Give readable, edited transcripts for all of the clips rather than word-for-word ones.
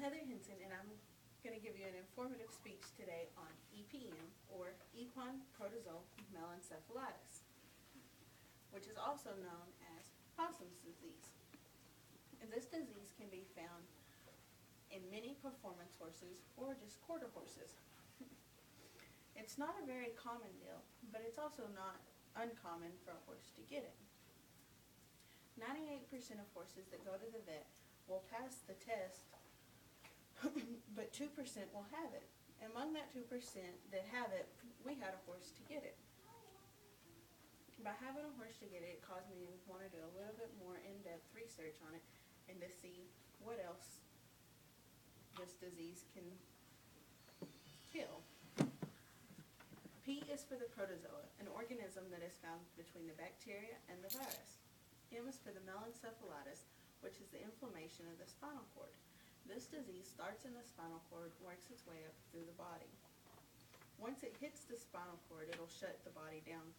Heather Henson, and I'm going to give you an informative speech today on EPM, or equine protozoal melencephalitis, which is also known as Possum's disease. And this disease can be found in many performance horses or just quarter horses. It's not a very common deal, but it's also not uncommon for a horse to get it. 98% of horses that go to the vet will pass the test, but 2% will have it. Among that 2% that have it, we had a horse to get it. By having a horse to get it, it caused me to want to do a little bit more in-depth research on it and to see what else this disease can kill. P is for the protozoa, an organism that is found between the bacteria and the virus. M is for the melencephalitis, which is the inflammation of the spinal cord. This disease starts in the spinal cord, works its way up through the body. Once it hits the spinal cord, it'll shut the body down.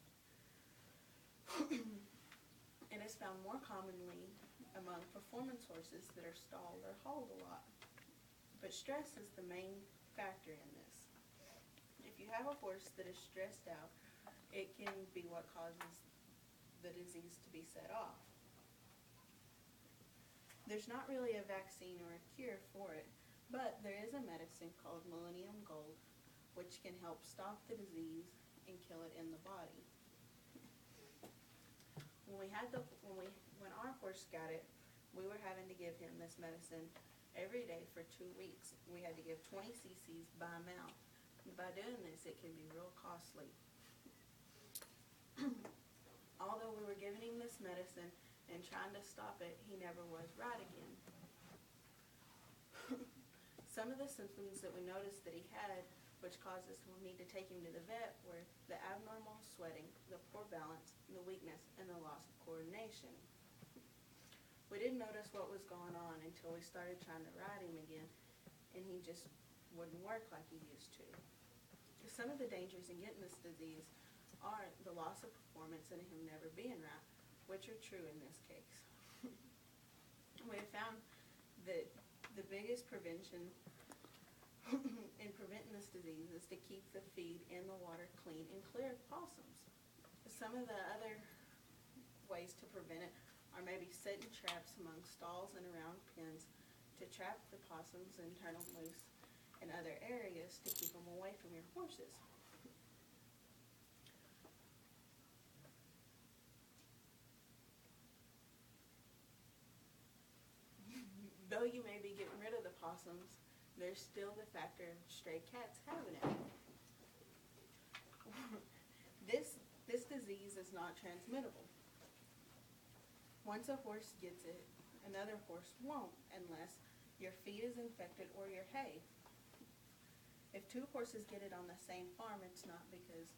And it's found more commonly among performance horses that are stalled or hauled a lot. But stress is the main factor in this. If you have a horse that is stressed out, it can be what causes the disease to be set off. There's not really a vaccine or a cure for it, but there is a medicine called Millennium Gold, which can help stop the disease and kill it in the body. When our horse got it, we were having to give him this medicine every day for 2 weeks. We had to give 20 cc's by mouth. By doing this, it can be real costly. Although we were giving him this medicine and trying to stop it, he never was right again. Some of the symptoms that we noticed that he had, which caused us to need to take him to the vet, were the abnormal sweating, the poor balance, the weakness, and the loss of coordination. We didn't notice what was going on until we started trying to ride him again, and he just wouldn't work like he used to. Some of the dangers in getting this disease are the loss of performance and him never being right, which are true in this case. We have found that the biggest prevention in preventing this disease is to keep the feed and the water clean and clear of possums. Some of the other ways to prevent it are maybe setting traps among stalls and around pens to trap the possums and turn them loose in other areas to keep them away from your horses. Though you may be getting rid of the possums, there's still the factor of stray cats having it. This disease is not transmittable. Once a horse gets it, another horse won't unless your feed is infected or your hay. If 2 horses get it on the same farm, it's not because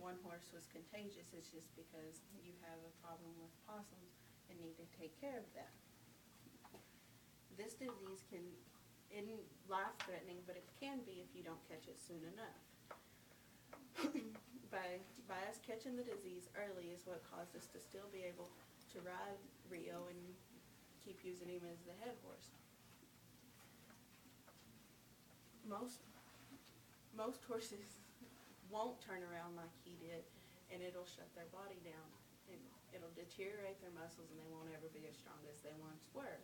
one horse was contagious, it's just because you have a problem with possums and need to take care of that. This disease isn't life-threatening, but it can be if you don't catch it soon enough. By us catching the disease early is what caused us to still be able to ride Rio and keep using him as the head horse. Most horses won't turn around like he did, and it'll shut their body down, and it'll deteriorate their muscles, and they won't ever be as strong as they once were.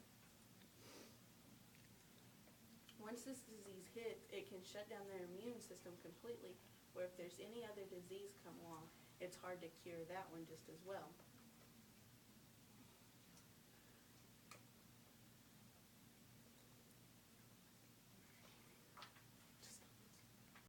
Once this disease hits, it can shut down their immune system completely, where if there's any other disease come along, it's hard to cure that one just as well.